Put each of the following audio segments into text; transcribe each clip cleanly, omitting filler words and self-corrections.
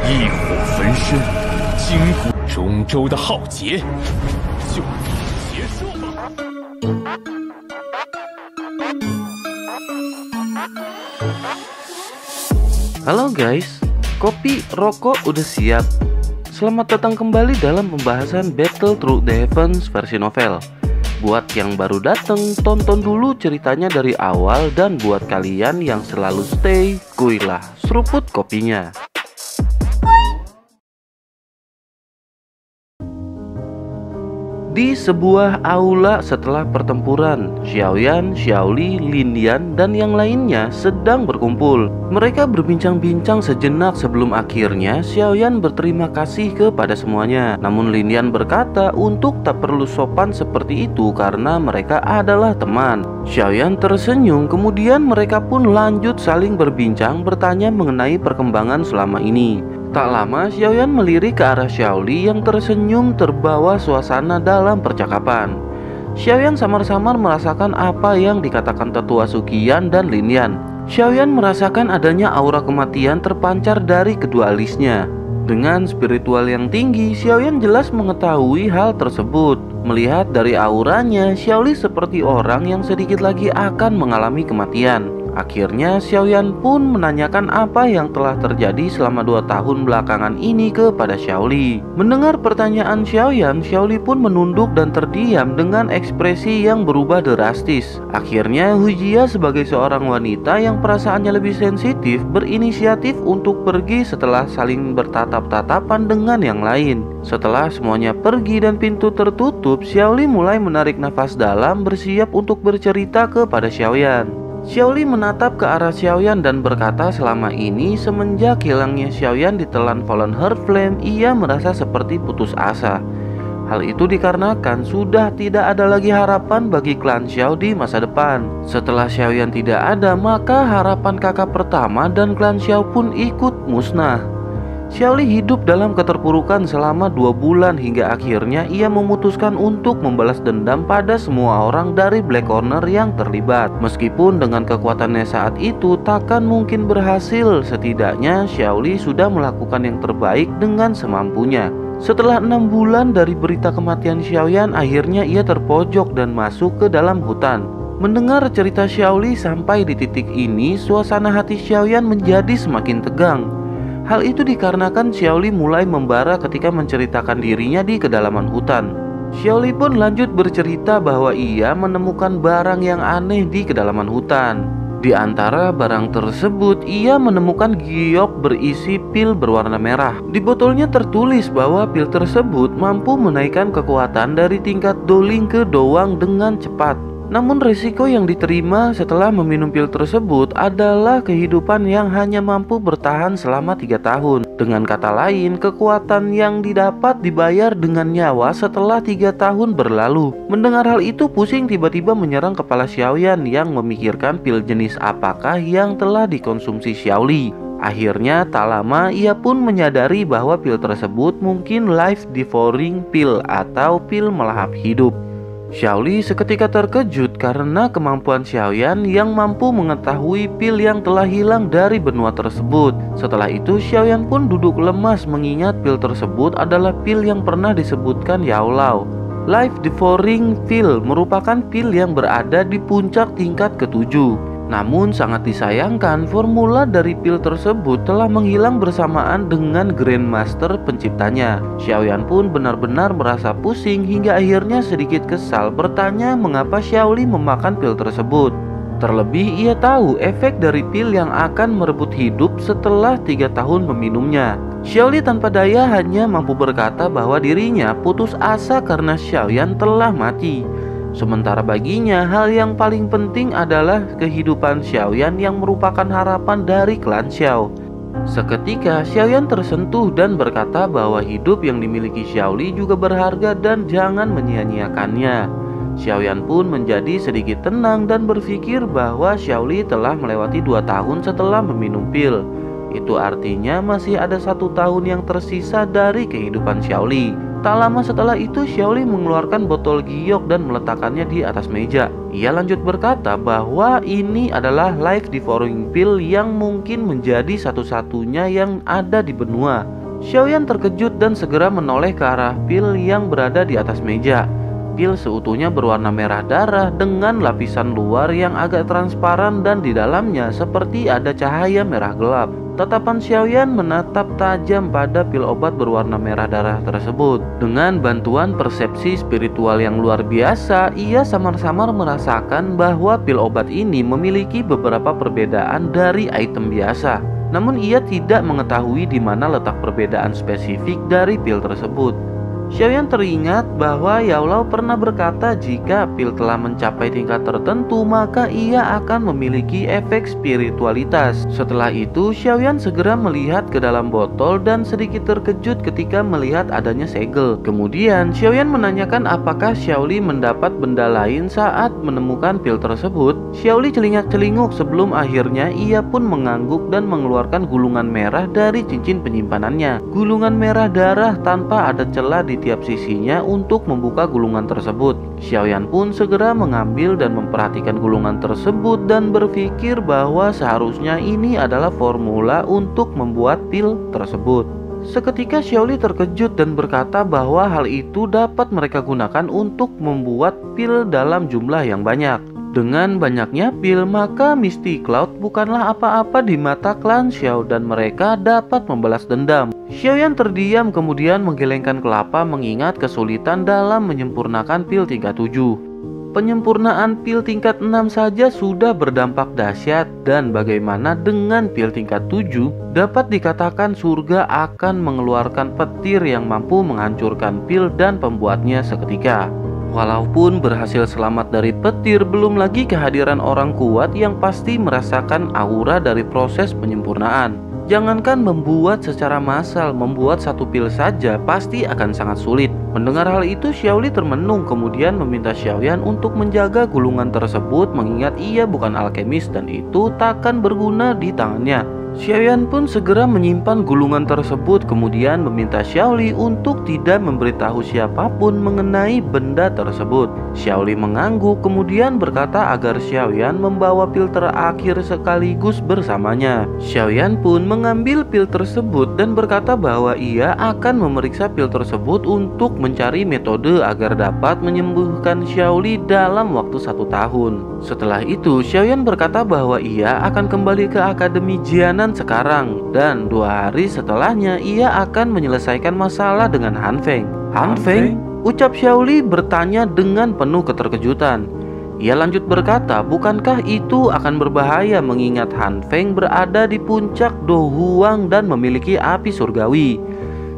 异火焚身，惊古中州的浩劫就此结束吧。Halo guys, kopi, rokok udah siap? Selamat datang kembali dalam pembahasan Battle Through the Heavens versi novel. Buat yang baru datang, tonton dulu ceritanya dari awal. Dan buat kalian yang selalu stay, kuilah seruput kopinya. Di sebuah aula setelah pertempuran, Xiaoyan, Xiaoli, Lindian, dan yang lainnya sedang berkumpul. Mereka berbincang-bincang sejenak sebelum akhirnya Xiaoyan berterima kasih kepada semuanya. Namun Lindian berkata untuk tak perlu sopan seperti itu karena mereka adalah teman. Xiaoyan tersenyum, kemudian mereka pun lanjut saling berbincang bertanya mengenai perkembangan selama ini. Tak lama Xiaoyan melirik ke arah Xiaoli yang tersenyum terbawa suasana dalam percakapan. Xiaoyan samar-samar merasakan apa yang dikatakan tetua Suqian dan Lindian. Xiaoyan merasakan adanya aura kematian terpancar dari kedua alisnya. Dengan spiritual yang tinggi, Xiaoyan jelas mengetahui hal tersebut. Melihat dari auranya, Xiaoli seperti orang yang sedikit lagi akan mengalami kematian. Akhirnya Xiaoyan pun menanyakan apa yang telah terjadi selama 2 tahun belakangan ini kepada Xiaoli. Mendengar pertanyaan Xiaoyan, Xiaoli pun menunduk dan terdiam dengan ekspresi yang berubah drastis. Akhirnya Hujia sebagai seorang wanita yang perasaannya lebih sensitif berinisiatif untuk pergi setelah saling bertatap-tatapan dengan yang lain. Setelah semuanya pergi dan pintu tertutup, Xiaoli mulai menarik nafas dalam bersiap untuk bercerita kepada Xiaoyan. Xiaoli menatap ke arah Xiaoyan dan berkata selama ini semenjak hilangnya Xiaoyan ditelan Fallen Heart Flame, ia merasa seperti putus asa. Hal itu dikarenakan sudah tidak ada lagi harapan bagi klan Xiao di masa depan. Setelah Xiaoyan tidak ada, maka harapan kakak pertama dan klan Xiao pun ikut musnah. Xiaoli hidup dalam keterpurukan selama 2 bulan hingga akhirnya ia memutuskan untuk membalas dendam pada semua orang dari Black Corner yang terlibat. Meskipun dengan kekuatannya saat itu takkan mungkin berhasil, setidaknya Xiaoli sudah melakukan yang terbaik dengan semampunya. Setelah 6 bulan dari berita kematian Xiaoyan, akhirnya ia terpojok dan masuk ke dalam hutan. Mendengar cerita Xiaoli sampai di titik ini, suasana hati Xiaoyan menjadi semakin tegang. Hal itu dikarenakan Xiaoli mulai membara ketika menceritakan dirinya di kedalaman hutan. Xiaoli pun lanjut bercerita bahwa ia menemukan barang yang aneh di kedalaman hutan. Di antara barang tersebut, ia menemukan giok berisi pil berwarna merah. Di botolnya tertulis bahwa pil tersebut mampu menaikkan kekuatan dari tingkat Doling ke Doang dengan cepat. Namun risiko yang diterima setelah meminum pil tersebut adalah kehidupan yang hanya mampu bertahan selama 3 tahun. Dengan kata lain, kekuatan yang didapat dibayar dengan nyawa setelah 3 tahun berlalu. Mendengar hal itu, pusing tiba-tiba menyerang kepala Xiaoyan yang memikirkan pil jenis apakah yang telah dikonsumsi Xiaoli. Akhirnya tak lama ia pun menyadari bahwa pil tersebut mungkin life devouring pill atau pil melahap hidup. Xiaoli seketika terkejut karena kemampuan Xiaoyan yang mampu mengetahui pil yang telah hilang dari benua tersebut. Setelah itu Xiaoyan pun duduk lemas mengingat pil tersebut adalah pil yang pernah disebutkan Yao Lao. Life Devouring Pill merupakan pil yang berada di puncak tingkat ke-7. Namun sangat disayangkan formula dari pil tersebut telah menghilang bersamaan dengan Grandmaster penciptanya. Xiaoyan pun benar-benar merasa pusing hingga akhirnya sedikit kesal bertanya mengapa Xiaoli memakan pil tersebut. Terlebih ia tahu efek dari pil yang akan merebut hidup setelah 3 tahun meminumnya. Xiaoli tanpa daya hanya mampu berkata bahwa dirinya putus asa karena Xiaoyan telah mati. Sementara baginya, hal yang paling penting adalah kehidupan Xiaoyan yang merupakan harapan dari klan Xiao. Seketika, Xiaoyan tersentuh dan berkata bahwa hidup yang dimiliki Xiaoli juga berharga dan jangan menyia-nyiakannya. Xiaoyan pun menjadi sedikit tenang dan berpikir bahwa Xiaoli telah melewati 2 tahun setelah meminum pil. Itu artinya masih ada 1 tahun yang tersisa dari kehidupan Xiaoli. Tak lama setelah itu Xiaoli mengeluarkan botol giok dan meletakkannya di atas meja. Ia lanjut berkata bahwa ini adalah life devouring pill yang mungkin menjadi satu-satunya yang ada di benua. Xiaoyan terkejut dan segera menoleh ke arah pil yang berada di atas meja. Pil seutuhnya berwarna merah darah dengan lapisan luar yang agak transparan dan di dalamnya seperti ada cahaya merah gelap. Tatapan Xiaoyan menatap tajam pada pil obat berwarna merah darah tersebut. Dengan bantuan persepsi spiritual yang luar biasa, ia samar-samar merasakan bahwa pil obat ini memiliki beberapa perbedaan dari item biasa. Namun ia tidak mengetahui di mana letak perbedaan spesifik dari pil tersebut. Xiaoyan teringat bahwa Yao Lao pernah berkata jika pil telah mencapai tingkat tertentu maka ia akan memiliki efek spiritualitas. Setelah itu Xiaoyan segera melihat ke dalam botol dan sedikit terkejut ketika melihat adanya segel. Kemudian Xiaoyan menanyakan apakah Xiaoli mendapat benda lain saat menemukan pil tersebut. Xiaoli celingak-celinguk sebelum akhirnya ia pun mengangguk dan mengeluarkan gulungan merah dari cincin penyimpanannya. Gulungan merah darah tanpa ada celah di tiap sisinya untuk membuka gulungan tersebut. Xiaoyan pun segera mengambil dan memperhatikan gulungan tersebut dan berpikir bahwa seharusnya ini adalah formula untuk membuat pil tersebut. Seketika Xiaoli terkejut dan berkata bahwa hal itu dapat mereka gunakan untuk membuat pil dalam jumlah yang banyak. Dengan banyaknya pil, maka Misty Cloud bukanlah apa-apa di mata klan Xiao dan mereka dapat membalas dendam. Xiaoyan terdiam kemudian menggelengkan kelapa mengingat kesulitan dalam menyempurnakan pil tingkat 7. Penyempurnaan pil tingkat 6 saja sudah berdampak dahsyat dan bagaimana dengan pil tingkat 7? Dapat dikatakan surga akan mengeluarkan petir yang mampu menghancurkan pil dan pembuatnya seketika. Walaupun berhasil selamat dari petir, belum lagi kehadiran orang kuat yang pasti merasakan aura dari proses penyempurnaan. Jangankan membuat secara massal, membuat satu pil saja pasti akan sangat sulit. Mendengar hal itu, Xiaoli termenung kemudian meminta Xiaoyan untuk menjaga gulungan tersebut mengingat ia bukan alkemis dan itu takkan berguna di tangannya. Xiaoyan pun segera menyimpan gulungan tersebut kemudian meminta Xiaoli untuk tidak memberitahu siapapun mengenai benda tersebut. Xiaoli mengangguk kemudian berkata agar Xiaoyan membawa pil terakhir sekaligus bersamanya. Xiaoyan pun mengambil pil tersebut dan berkata bahwa ia akan memeriksa pil tersebut untuk mencari metode agar dapat menyembuhkan Xiaoli dalam waktu 1 tahun. Setelah itu Xiaoyan berkata bahwa ia akan kembali ke Akademi Jianan sekarang dan 2 hari setelahnya ia akan menyelesaikan masalah dengan Han Feng. Han Feng? Ucap Xiaoli bertanya dengan penuh keterkejutan. Ia lanjut berkata, bukankah itu akan berbahaya mengingat Han Feng berada di puncak Do Huang dan memiliki api surgawi.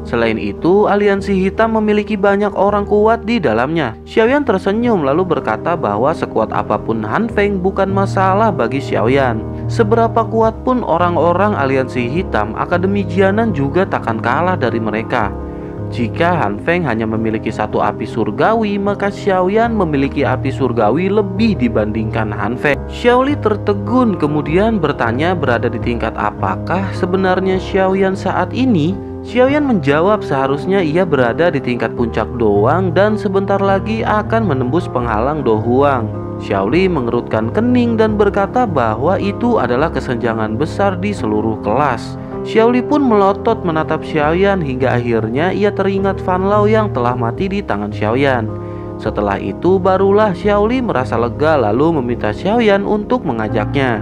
Selain itu, aliansi hitam memiliki banyak orang kuat di dalamnya. Xiaoyan tersenyum lalu berkata bahwa sekuat apapun Han Feng bukan masalah bagi Xiaoyan. Seberapa kuat pun orang-orang aliansi hitam, Akademi Jianan juga takkan kalah dari mereka. Jika Han Feng hanya memiliki 1 api surgawi, maka Xiaoyan memiliki api surgawi lebih dibandingkan Han Feng. Xiaoli tertegun kemudian bertanya berada di tingkat apakah sebenarnya Xiaoyan saat ini? Xiaoyan menjawab seharusnya ia berada di tingkat puncak Doang dan sebentar lagi akan menembus penghalang Do Huang. Xiaoli mengerutkan kening dan berkata bahwa itu adalah kesenjangan besar di seluruh kelas. Xiaoli pun melotot menatap Xiaoyan hingga akhirnya ia teringat Fan Lao yang telah mati di tangan Xiaoyan. Setelah itu barulah Xiaoli merasa lega lalu meminta Xiaoyan untuk mengajaknya.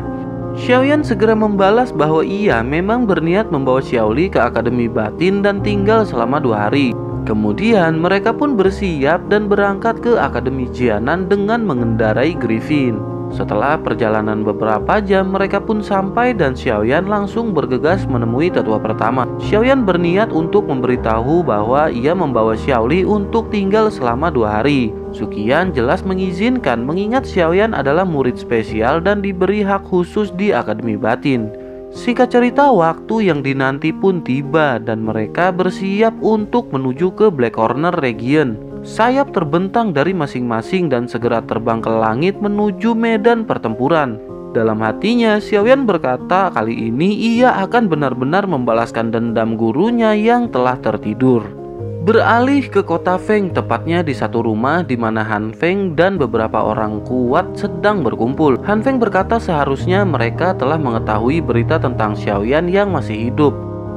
Xiaoyan segera membalas bahwa ia memang berniat membawa Xiaoli ke Akademi Batin dan tinggal selama 2 hari. Kemudian mereka pun bersiap dan berangkat ke Akademi Jianan dengan mengendarai Griffin. Setelah perjalanan beberapa jam, mereka pun sampai dan Xiaoyan langsung bergegas menemui tetua pertama. Xiaoyan berniat untuk memberitahu bahwa ia membawa Xiaoli untuk tinggal selama 2 hari. Suqian jelas mengizinkan mengingat Xiaoyan adalah murid spesial dan diberi hak khusus di Akademi Batin. Singkat cerita, waktu yang dinanti pun tiba dan mereka bersiap untuk menuju ke Black Corner Region. Sayap terbentang dari masing-masing dan segera terbang ke langit menuju medan pertempuran. Dalam hatinya, Xiaoyan berkata kali ini ia akan benar-benar membalaskan dendam gurunya yang telah tertidur. Beralih ke kota Feng, tepatnya di satu rumah di mana Han Feng dan beberapa orang kuat sedang berkumpul. Han Feng berkata seharusnya mereka telah mengetahui berita tentang Xiaoyan yang masih hidup.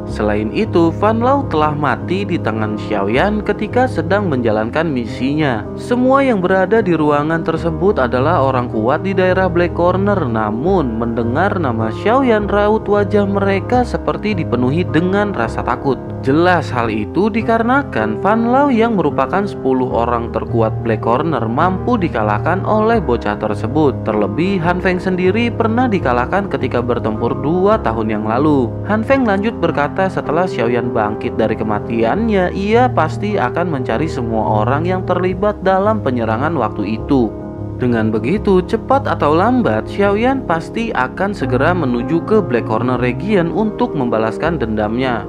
Selain itu, Van Lau telah mati di tangan Xiaoyan ketika sedang menjalankan misinya. Semua yang berada di ruangan tersebut adalah orang kuat di daerah Black Corner. Namun, mendengar nama Xiaoyan, raut wajah mereka seperti dipenuhi dengan rasa takut. Jelas hal itu dikarenakan Van Lau yang merupakan 10 orang terkuat Black Corner mampu dikalahkan oleh bocah tersebut. Terlebih Han Feng sendiri pernah dikalahkan ketika bertempur 2 tahun yang lalu. Han Feng lanjut berkata setelah Xiaoyan bangkit dari kematiannya, ia pasti akan mencari semua orang yang terlibat dalam penyerangan waktu itu. Dengan begitu, cepat atau lambat, Xiaoyan pasti akan segera menuju ke Black Corner Region untuk membalaskan dendamnya.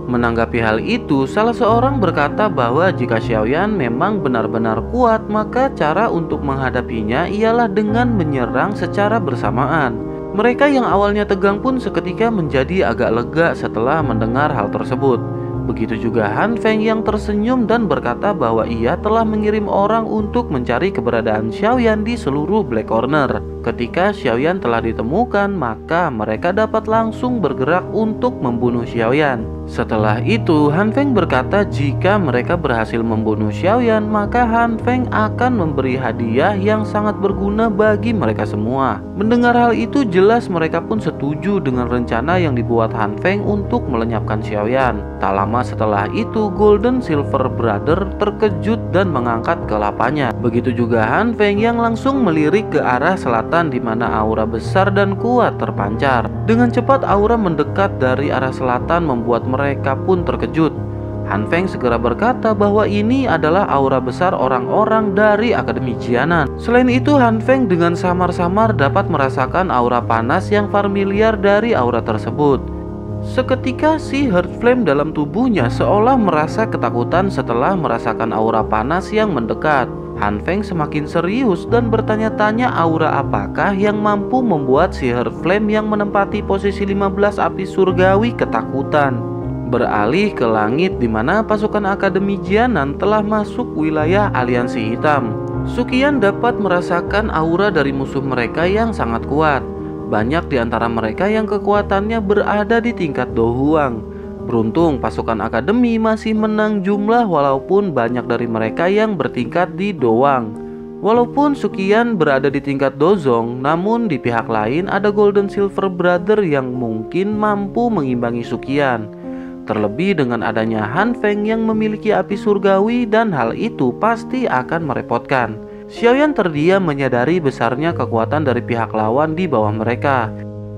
Menanggapi hal itu, salah seorang berkata bahwa jika Xiaoyan memang benar-benar kuat, maka cara untuk menghadapinya ialah dengan menyerang secara bersamaan. Mereka yang awalnya tegang pun seketika menjadi agak lega setelah mendengar hal tersebut. Begitu juga Han Feng yang tersenyum dan berkata bahwa ia telah mengirim orang untuk mencari keberadaan Xiaoyan di seluruh Black Corner. Ketika Xiaoyan telah ditemukan, maka mereka dapat langsung bergerak untuk membunuh Xiaoyan. Setelah itu, Han Feng berkata jika mereka berhasil membunuh Xiaoyan, maka Han Feng akan memberi hadiah yang sangat berguna bagi mereka semua. Mendengar hal itu, jelas mereka pun setuju dengan rencana yang dibuat Han Feng untuk melenyapkan Xiaoyan. Tak lama setelah itu, Golden Silver Brother terkejut dan mengangkat kelapanya. Begitu juga Han Feng yang langsung melirik ke arah selatan di mana aura besar dan kuat terpancar. Dengan cepat aura mendekat dari arah selatan membuat mereka pun terkejut. Han Feng segera berkata bahwa ini adalah aura besar orang-orang dari Akademi Jianan. Selain itu, Han Feng dengan samar-samar dapat merasakan aura panas yang familiar dari aura tersebut. Seketika si Heart Flame dalam tubuhnya seolah merasa ketakutan setelah merasakan aura panas yang mendekat. Han Feng semakin serius dan bertanya-tanya aura apakah yang mampu membuat si Heart Flame yang menempati posisi 15 api surgawi ketakutan. Beralih ke langit di mana pasukan Akademi Jianan telah masuk wilayah aliansi hitam. Suqian dapat merasakan aura dari musuh mereka yang sangat kuat. Banyak di antara mereka yang kekuatannya berada di tingkat Do Huang. Beruntung pasukan akademi masih menang jumlah walaupun banyak dari mereka yang bertingkat di Do Wang. Walaupun Suqian berada di tingkat Dozong, namun di pihak lain ada Golden Silver Brother yang mungkin mampu mengimbangi Suqian. Terlebih dengan adanya Han Feng yang memiliki api surgawi dan hal itu pasti akan merepotkan. Xiaoyan terdiam menyadari besarnya kekuatan dari pihak lawan di bawah mereka.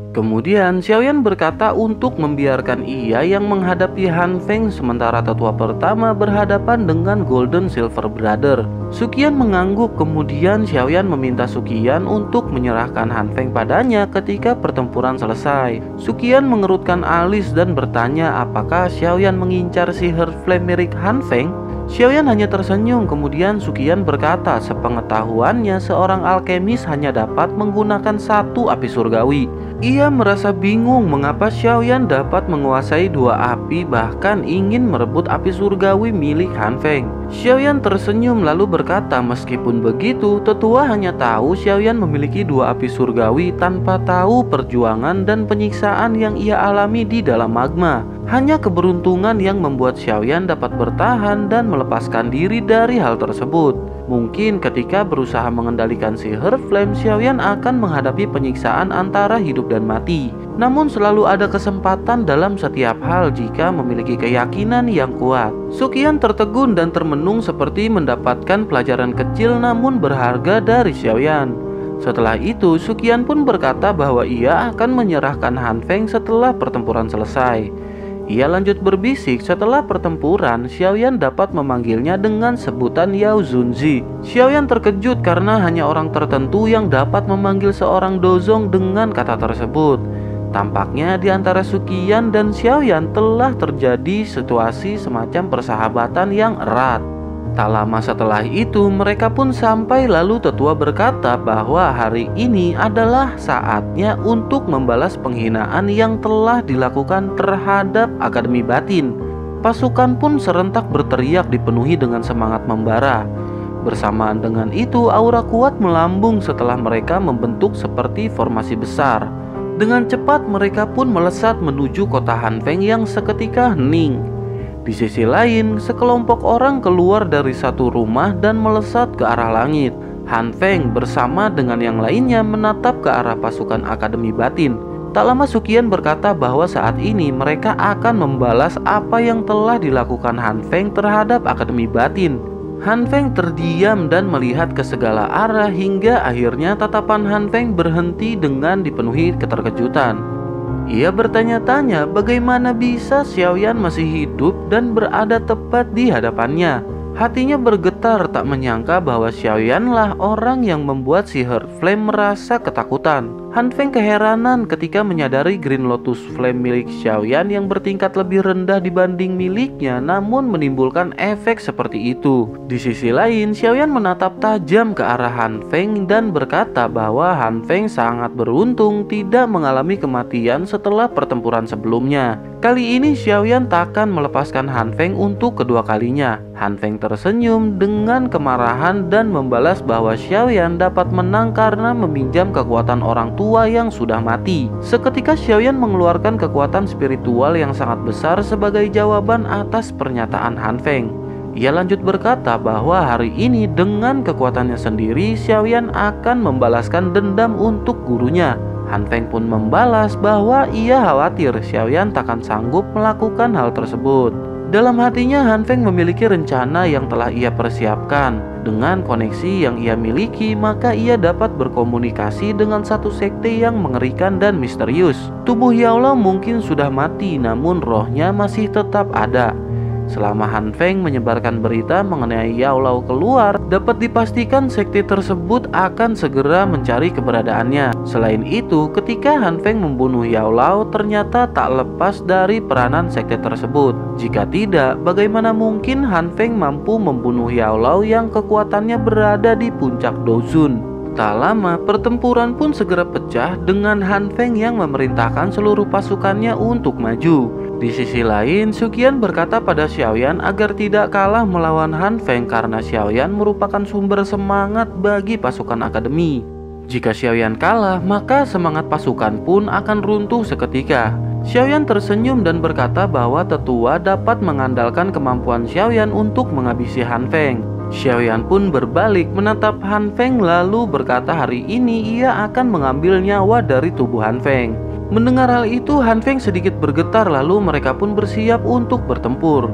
Kemudian Xiaoyan berkata untuk membiarkan ia yang menghadapi Han Feng sementara tetua pertama berhadapan dengan Golden Silver Brother. Suqian mengangguk, kemudian Xiaoyan meminta Suqian untuk menyerahkan Han Feng padanya ketika pertempuran selesai. Suqian mengerutkan alis dan bertanya apakah Xiaoyan mengincar si Heart Flame milik Han Feng. Xiaoyan hanya tersenyum, kemudian Suqian berkata sepengetahuannya seorang alkemis hanya dapat menggunakan satu api surgawi. Ia merasa bingung mengapa Xiaoyan dapat menguasai dua api bahkan ingin merebut api surgawi milik Han Feng. Xiaoyan tersenyum lalu berkata meskipun begitu tetua hanya tahu Xiaoyan memiliki dua api surgawi tanpa tahu perjuangan dan penyiksaan yang ia alami di dalam magma. Hanya keberuntungan yang membuat Xiaoyan dapat bertahan dan melepaskan diri dari hal tersebut. Mungkin ketika berusaha mengendalikan si Heart Flame, Xiaoyan akan menghadapi penyiksaan antara hidup dan mati. Namun selalu ada kesempatan dalam setiap hal jika memiliki keyakinan yang kuat. Suqian tertegun dan termenung seperti mendapatkan pelajaran kecil namun berharga dari Xiaoyan. Setelah itu, Suqian pun berkata bahwa ia akan menyerahkan Han Feng setelah pertempuran selesai. Ia lanjut berbisik setelah pertempuran, Xiaoyan dapat memanggilnya dengan sebutan Yao Zunzi. Xiaoyan terkejut karena hanya orang tertentu yang dapat memanggil seorang dozong dengan kata tersebut. Tampaknya di antara Suqian dan Xiaoyan telah terjadi situasi semacam persahabatan yang erat. Tak lama setelah itu mereka pun sampai lalu tetua berkata bahwa hari ini adalah saatnya untuk membalas penghinaan yang telah dilakukan terhadap Akademi Batin. Pasukan pun serentak berteriak dipenuhi dengan semangat membara. Bersamaan dengan itu aura kuat melambung setelah mereka membentuk seperti formasi besar. Dengan cepat mereka pun melesat menuju kota Han Feng yang seketika hening. Di sisi lain, sekelompok orang keluar dari satu rumah dan melesat ke arah langit. Han Feng bersama dengan yang lainnya menatap ke arah pasukan Akademi Batin. Tak lama Suqian berkata bahwa saat ini mereka akan membalas apa yang telah dilakukan Han Feng terhadap Akademi Batin. Han Feng terdiam dan melihat ke segala arah hingga akhirnya tatapan Han Feng berhenti dengan dipenuhi keterkejutan. Ia bertanya-tanya bagaimana bisa Xiaoyan masih hidup dan berada tepat di hadapannya. Hatinya bergetar tak menyangka bahwa Xiaoyanlah orang yang membuat si Heart Flame merasa ketakutan. Han Feng keheranan ketika menyadari Green Lotus Flame milik Xiaoyan yang bertingkat lebih rendah dibanding miliknya namun menimbulkan efek seperti itu. Di sisi lain, Xiaoyan menatap tajam ke arah Han Feng dan berkata bahwa Han Feng sangat beruntung tidak mengalami kematian setelah pertempuran sebelumnya. Kali ini Xiaoyan takkan melepaskan Han Feng untuk kedua kalinya. Han Feng tersenyum dengan kemarahan dan membalas bahwa Xiaoyan dapat menang karena meminjam kekuatan orang tua yang sudah mati. Seketika Xiaoyan mengeluarkan kekuatan spiritual yang sangat besar sebagai jawaban atas pernyataan Han Feng. Ia lanjut berkata bahwa hari ini dengan kekuatannya sendiri Xiaoyan akan membalaskan dendam untuk gurunya. Han Feng pun membalas bahwa ia khawatir Xiaoyan takkan sanggup melakukan hal tersebut. Dalam hatinya Han Feng memiliki rencana yang telah ia persiapkan. Dengan koneksi yang ia miliki, maka ia dapat berkomunikasi dengan satu sekte yang mengerikan dan misterius. Tubuh Yaolao mungkin sudah mati, namun rohnya masih tetap ada. Selama Han Feng menyebarkan berita mengenai Yaolao keluar, dapat dipastikan sekte tersebut akan segera mencari keberadaannya. Selain itu, ketika Han Feng membunuh Yaolao ternyata tak lepas dari peranan sekte tersebut. Jika tidak, bagaimana mungkin Han Feng mampu membunuh Yaolao yang kekuatannya berada di puncak Dozun? Tak lama, pertempuran pun segera pecah dengan Han Feng yang memerintahkan seluruh pasukannya untuk maju. Di sisi lain, Suqian berkata pada Xiaoyan agar tidak kalah melawan Han Feng karena Xiaoyan merupakan sumber semangat bagi pasukan akademi. Jika Xiaoyan kalah, maka semangat pasukan pun akan runtuh seketika. Xiaoyan tersenyum dan berkata bahwa tetua dapat mengandalkan kemampuan Xiaoyan untuk menghabisi Han Feng. Xiaoyan pun berbalik menatap Han Feng lalu berkata hari ini ia akan mengambil nyawa dari tubuh Han Feng. Mendengar hal itu, Han Feng sedikit bergetar lalu mereka pun bersiap untuk bertempur.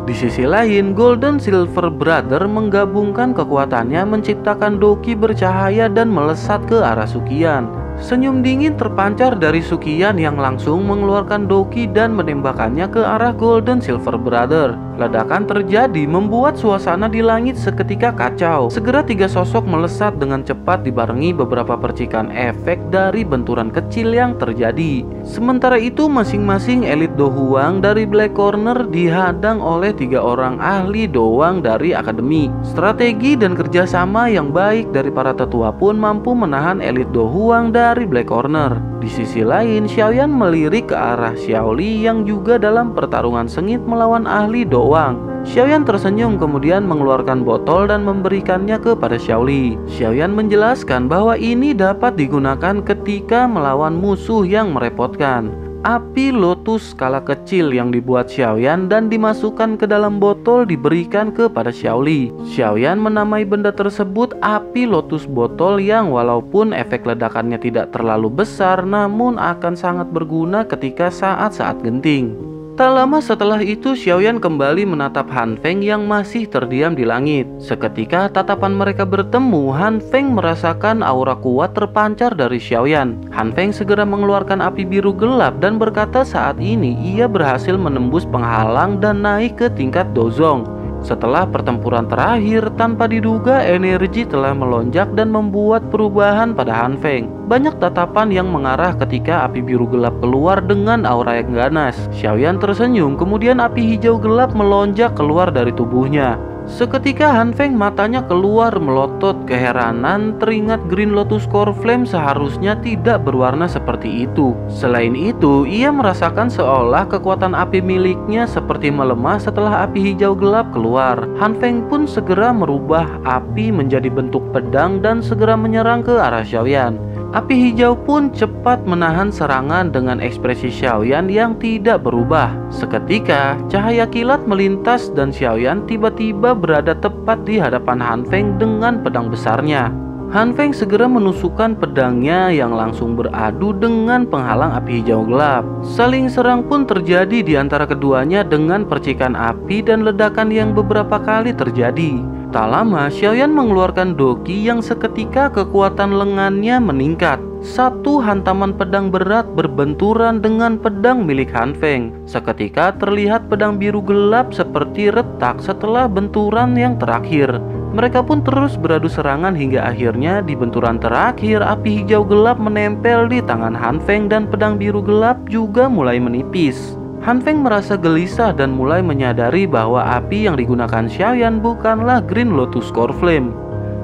Di sisi lain, Golden Silver Brother menggabungkan kekuatannya menciptakan doki bercahaya dan melesat ke arah Suqian. Senyum dingin terpancar dari Suqian yang langsung mengeluarkan doki dan menembakkannya ke arah Golden Silver Brother. Ledakan terjadi membuat suasana di langit seketika kacau. Segera tiga sosok melesat dengan cepat dibarengi beberapa percikan efek dari benturan kecil yang terjadi. Sementara itu masing-masing elit Do Huang dari Black Corner dihadang oleh tiga orang ahli doang dari akademi. Strategi dan kerjasama yang baik dari para tetua pun mampu menahan elit Do Huang dari Black Corner. Di sisi lain, Xiaoyan melirik ke arah Xiaoli yang juga dalam pertarungan sengit melawan ahli doang. Xiaoyan tersenyum kemudian mengeluarkan botol dan memberikannya kepada Xiaoli. Xiaoyan menjelaskan bahwa ini dapat digunakan ketika melawan musuh yang merepotkan. Api lotus skala kecil yang dibuat Xiaoyan dan dimasukkan ke dalam botol diberikan kepada Xiaoli. Xiaoyan menamai benda tersebut api lotus botol yang walaupun efek ledakannya tidak terlalu besar namun akan sangat berguna ketika saat-saat genting. Tak lama setelah itu Xiaoyan kembali menatap Han Feng yang masih terdiam di langit. Seketika tatapan mereka bertemu, Han Feng merasakan aura kuat terpancar dari Xiaoyan. Han Feng segera mengeluarkan api biru gelap dan berkata saat ini ia berhasil menembus penghalang dan naik ke tingkat Dozong. Setelah pertempuran terakhir, tanpa diduga energi telah melonjak dan membuat perubahan pada Han Feng. Banyak tatapan yang mengarah ketika api biru gelap keluar dengan aura yang ganas. Xiaoyan tersenyum, kemudian api hijau gelap melonjak keluar dari tubuhnya. Seketika Han Feng matanya keluar melotot keheranan, teringat Green Lotus Core Flame seharusnya tidak berwarna seperti itu. Selain itu, ia merasakan seolah kekuatan api miliknya seperti melemah setelah api hijau gelap keluar. Han Feng pun segera merubah api menjadi bentuk pedang dan segera menyerang ke arah Xiaoyan. Api hijau pun cepat menahan serangan dengan ekspresi Xiaoyan yang tidak berubah. Seketika, cahaya kilat melintas dan Xiaoyan tiba-tiba berada tepat di hadapan Han Feng dengan pedang besarnya. Han Feng segera menusukkan pedangnya yang langsung beradu dengan penghalang api hijau gelap. Saling serang pun terjadi di antara keduanya dengan percikan api dan ledakan yang beberapa kali terjadi. Tak lama, Xiaoyan mengeluarkan doki yang seketika kekuatan lengannya meningkat. Satu hantaman pedang berat berbenturan dengan pedang milik Han Feng. Seketika terlihat pedang biru gelap seperti retak setelah benturan yang terakhir. Mereka pun terus beradu serangan hingga akhirnya di benturan terakhir api hijau gelap menempel di tangan Han Feng dan pedang biru gelap juga mulai menipis. Han Feng merasa gelisah dan mulai menyadari bahwa api yang digunakan Xiaoyan bukanlah Green Lotus Core Flame.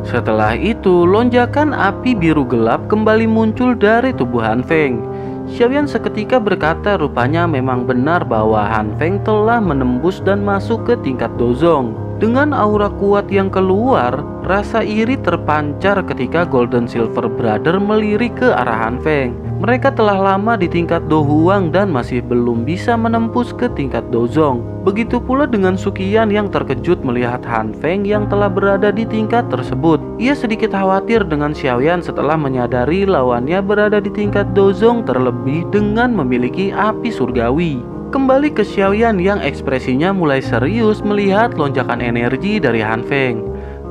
Setelah itu, lonjakan api biru gelap kembali muncul dari tubuh Han Feng. Xiaoyan seketika berkata rupanya memang benar bahwa Han Feng telah menembus dan masuk ke tingkat Dozong. Dengan aura kuat yang keluar, rasa iri terpancar ketika Golden Silver Brother melirik ke arah Han Feng. Mereka telah lama di tingkat Do Huang dan masih belum bisa menembus ke tingkat Dozong. Begitu pula dengan Suqian yang terkejut melihat Han Feng yang telah berada di tingkat tersebut. Ia sedikit khawatir dengan Xiaoyan setelah menyadari lawannya berada di tingkat Dozong terlebih dengan memiliki api surgawi. Kembali ke Xiaoyan yang ekspresinya mulai serius melihat lonjakan energi dari Han Feng.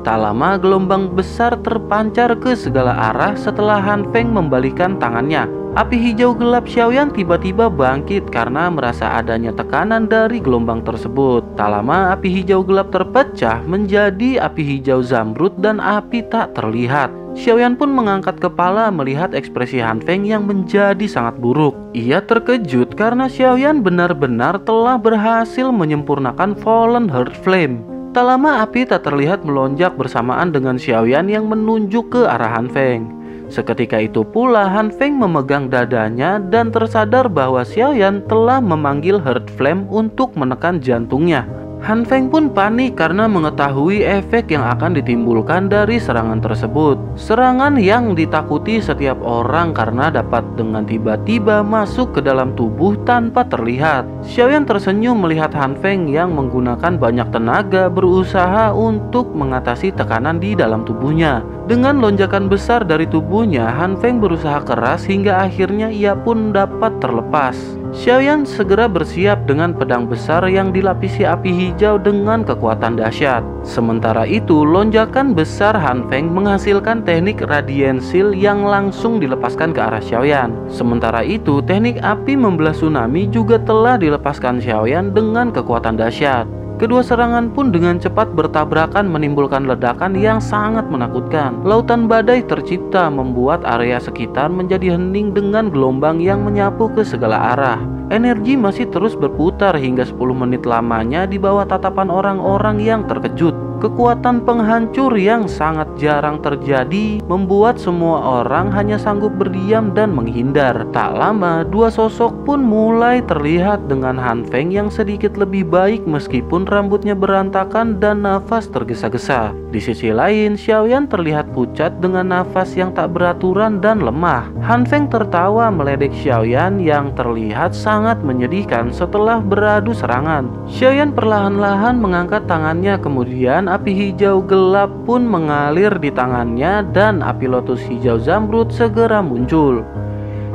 Tak lama gelombang besar terpancar ke segala arah setelah Han Feng membalikan tangannya. Api hijau gelap Xiaoyan tiba-tiba bangkit karena merasa adanya tekanan dari gelombang tersebut. Tak lama api hijau gelap terpecah menjadi api hijau zamrud dan api tak terlihat. Xiaoyan pun mengangkat kepala melihat ekspresi Han Feng yang menjadi sangat buruk. Ia terkejut karena Xiaoyan benar-benar telah berhasil menyempurnakan Fallen Heart Flame. Tak lama api tak terlihat melonjak bersamaan dengan Xiaoyan yang menunjuk ke arah Han Feng. Seketika itu pula Han Feng memegang dadanya dan tersadar bahwa Xiaoyan telah memanggil Heart Flame untuk menekan jantungnya. Han Feng pun panik karena mengetahui efek yang akan ditimbulkan dari serangan tersebut. Serangan yang ditakuti setiap orang karena dapat dengan tiba-tiba masuk ke dalam tubuh tanpa terlihat. Xiaoyan tersenyum melihat Han Feng yang menggunakan banyak tenaga berusaha untuk mengatasi tekanan di dalam tubuhnya. Dengan lonjakan besar dari tubuhnya, Han Feng berusaha keras hingga akhirnya ia pun dapat terlepas. Xiaoyan segera bersiap dengan pedang besar yang dilapisi api hijau dengan kekuatan dahsyat. Sementara itu, lonjakan besar Han Feng menghasilkan teknik Radiant Shield yang langsung dilepaskan ke arah Xiaoyan. Sementara itu, teknik api membelah tsunami juga telah dilepaskan Xiaoyan dengan kekuatan dahsyat. Kedua serangan pun dengan cepat bertabrakan menimbulkan ledakan yang sangat menakutkan. Lautan badai tercipta membuat area sekitar menjadi hening dengan gelombang yang menyapu ke segala arah. Energi masih terus berputar hingga 10 menit lamanya di bawah tatapan orang-orang yang terkejut. Kekuatan penghancur yang sangat jarang terjadi membuat semua orang hanya sanggup berdiam dan menghindar. Tak lama, dua sosok pun mulai terlihat dengan Han Feng yang sedikit lebih baik meskipun rambutnya berantakan dan nafas tergesa-gesa. Di sisi lain, Xiaoyan terlihat pucat dengan nafas yang tak beraturan dan lemah. Han Feng tertawa meledek Xiaoyan yang terlihat sangat menyedihkan setelah beradu serangan. Xiaoyan perlahan-lahan mengangkat tangannya, kemudian api hijau gelap pun mengalir di tangannya dan api lotus hijau zamrud segera muncul.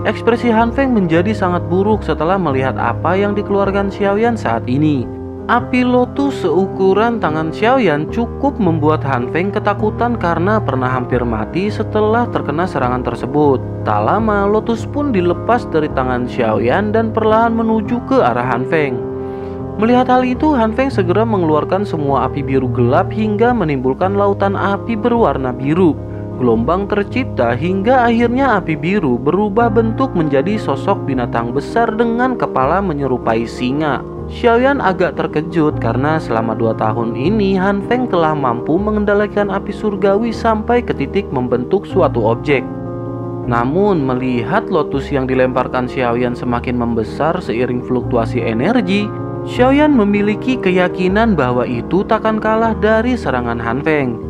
Ekspresi Han Feng menjadi sangat buruk setelah melihat apa yang dikeluarkan Xiaoyan saat ini. Api lotus seukuran tangan Xiaoyan cukup membuat Han Feng ketakutan karena pernah hampir mati setelah terkena serangan tersebut. Tak lama, lotus pun dilepas dari tangan Xiaoyan dan perlahan menuju ke arah Han Feng. Melihat hal itu, Han Feng segera mengeluarkan semua api biru gelap hingga menimbulkan lautan api berwarna biru. Gelombang tercipta hingga akhirnya api biru berubah bentuk menjadi sosok binatang besar dengan kepala menyerupai singa. Xiaoyan agak terkejut karena selama 2 tahun ini Han Feng telah mampu mengendalikan api surgawi sampai ke titik membentuk suatu objek. Namun melihat lotus yang dilemparkan Xiaoyan semakin membesar seiring fluktuasi energi, Xiaoyan memiliki keyakinan bahwa itu takkan kalah dari serangan Han Feng.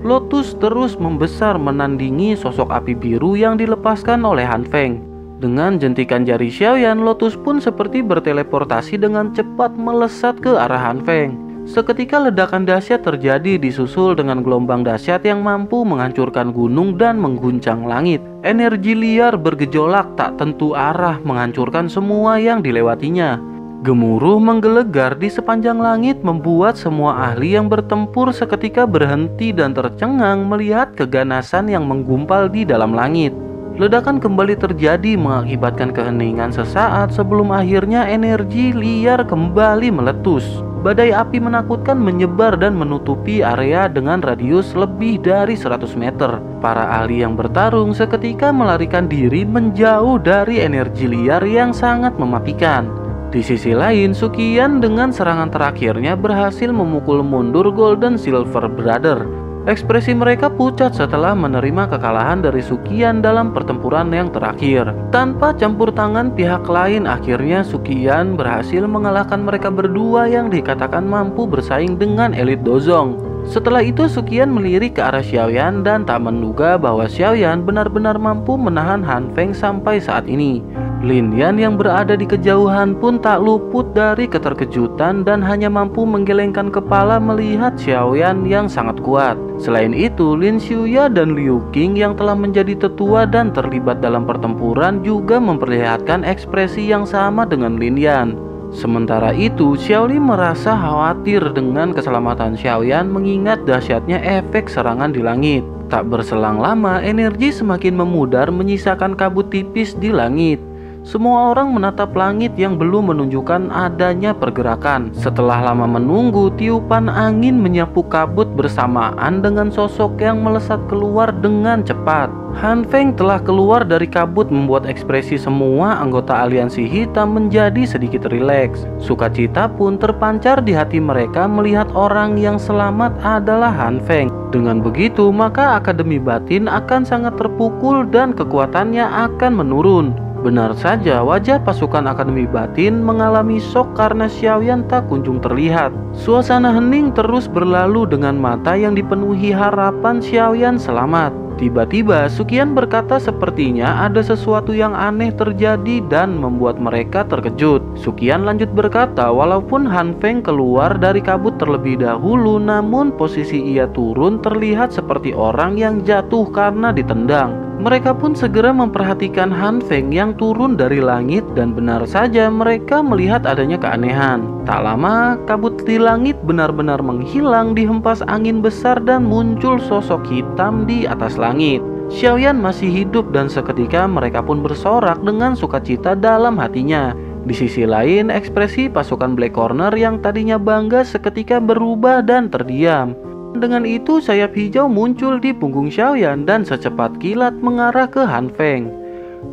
Lotus terus membesar menandingi sosok api biru yang dilepaskan oleh Han Feng. Dengan jentikan jari Xiaoyan, Lotus pun seperti berteleportasi dengan cepat melesat ke arah Han Feng. Seketika ledakan dahsyat terjadi disusul dengan gelombang dahsyat yang mampu menghancurkan gunung dan mengguncang langit. Energi liar bergejolak tak tentu arah menghancurkan semua yang dilewatinya. Gemuruh menggelegar di sepanjang langit membuat semua ahli yang bertempur seketika berhenti dan tercengang melihat keganasan yang menggumpal di dalam langit. Ledakan kembali terjadi mengakibatkan keheningan sesaat sebelum akhirnya energi liar kembali meletus. Badai api menakutkan menyebar dan menutupi area dengan radius lebih dari 100 meter. Para ahli yang bertarung seketika melarikan diri menjauh dari energi liar yang sangat mematikan. Di sisi lain, Suqian dengan serangan terakhirnya berhasil memukul mundur Golden Silver Brother. Ekspresi mereka pucat setelah menerima kekalahan dari Suqian dalam pertempuran yang terakhir. Tanpa campur tangan pihak lain, akhirnya Suqian berhasil mengalahkan mereka berdua yang dikatakan mampu bersaing dengan elit Dozong. Setelah itu Suqian melirik ke arah Xiaoyan dan tak menduga bahwa Xiaoyan benar-benar mampu menahan Han Feng sampai saat ini. Lin Yan yang berada di kejauhan pun tak luput dari keterkejutan dan hanya mampu menggelengkan kepala melihat Xiaoyan yang sangat kuat. Selain itu, Lin Xiuya dan Liu Qing yang telah menjadi tetua dan terlibat dalam pertempuran juga memperlihatkan ekspresi yang sama dengan Lin Yan. Sementara itu, Xiaoli merasa khawatir dengan keselamatan Xiaoyan mengingat dahsyatnya efek serangan di langit. Tak berselang lama, energi semakin memudar menyisakan kabut tipis di langit. Semua orang menatap langit yang belum menunjukkan adanya pergerakan. Setelah lama menunggu, tiupan angin menyapu kabut bersamaan dengan sosok yang melesat keluar dengan cepat. Han Feng telah keluar dari kabut membuat ekspresi semua anggota aliansi hitam menjadi sedikit rileks. Sukacita pun terpancar di hati mereka melihat orang yang selamat adalah Han Feng. Dengan begitu, maka Akademi Batin akan sangat terpukul dan kekuatannya akan menurun. Benar saja, wajah pasukan Akademi Batin mengalami shock karena Xiaoyan tak kunjung terlihat. Suasana hening terus berlalu dengan mata yang dipenuhi harapan Xiaoyan selamat. Tiba-tiba Suqian berkata sepertinya ada sesuatu yang aneh terjadi dan membuat mereka terkejut. Suqian lanjut berkata walaupun Han Feng keluar dari kabut terlebih dahulu, namun posisi ia turun terlihat seperti orang yang jatuh karena ditendang. Mereka pun segera memperhatikan Han Feng yang turun dari langit dan benar saja mereka melihat adanya keanehan. Tak lama, kabut di langit benar-benar menghilang dihempas angin besar dan muncul sosok hitam di atas langit. Xiaoyan masih hidup dan seketika mereka pun bersorak dengan sukacita dalam hatinya. Di sisi lain, ekspresi pasukan Black Corner yang tadinya bangga seketika berubah dan terdiam. Dengan itu, sayap hijau muncul di punggung Xiaoyan dan secepat kilat mengarah ke Han Feng.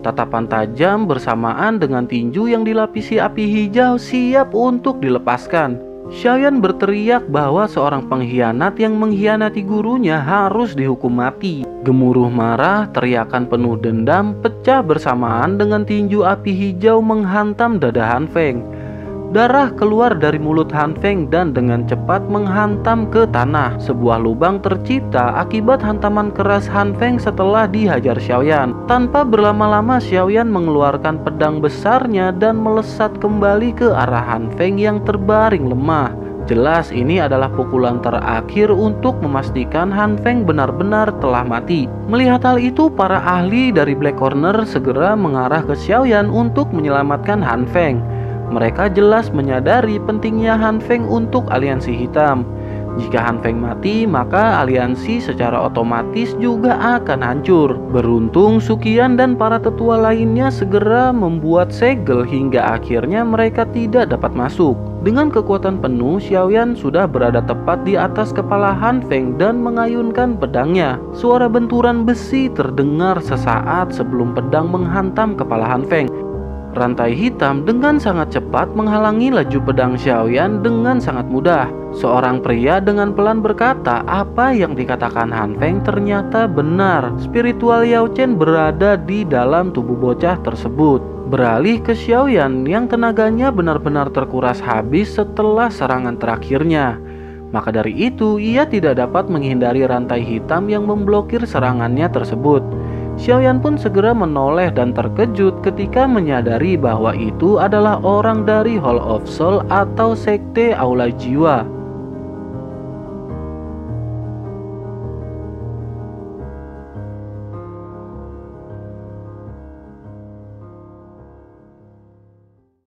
Tatapan tajam bersamaan dengan tinju yang dilapisi api hijau siap untuk dilepaskan. Xiaoyan berteriak bahwa seorang pengkhianat yang mengkhianati gurunya harus dihukum mati. Gemuruh marah, teriakan penuh dendam pecah bersamaan dengan tinju api hijau menghantam dada Han Feng. Darah keluar dari mulut Han Feng dan dengan cepat menghantam ke tanah. Sebuah lubang tercipta akibat hantaman keras Han Feng setelah dihajar Xiaoyan. Tanpa berlama-lama, Xiaoyan mengeluarkan pedang besarnya dan melesat kembali ke arah Han Feng yang terbaring lemah. Jelas ini adalah pukulan terakhir untuk memastikan Han Feng benar-benar telah mati. Melihat hal itu, para ahli dari Black Corner segera mengarah ke Xiaoyan untuk menyelamatkan Han Feng. Mereka jelas menyadari pentingnya Han Feng untuk aliansi hitam. Jika Han Feng mati, maka aliansi secara otomatis juga akan hancur. Beruntung Suqian dan para tetua lainnya segera membuat segel hingga akhirnya mereka tidak dapat masuk. Dengan kekuatan penuh, Xiaoyan sudah berada tepat di atas kepala Han Feng dan mengayunkan pedangnya. Suara benturan besi terdengar sesaat sebelum pedang menghantam kepala Han Feng. Rantai hitam dengan sangat cepat menghalangi laju pedang Xiaoyan dengan sangat mudah. Seorang pria dengan pelan berkata, apa yang dikatakan Han Feng ternyata benar. Spiritual Yao Chen berada di dalam tubuh bocah tersebut. Beralih ke Xiaoyan yang tenaganya benar-benar terkuras habis setelah serangan terakhirnya. Maka dari itu, ia tidak dapat menghindari rantai hitam yang memblokir serangannya tersebut. Xiaoyan pun segera menoleh dan terkejut ketika menyadari bahwa itu adalah orang dari Hall of Soul atau sekte Aula Jiwa.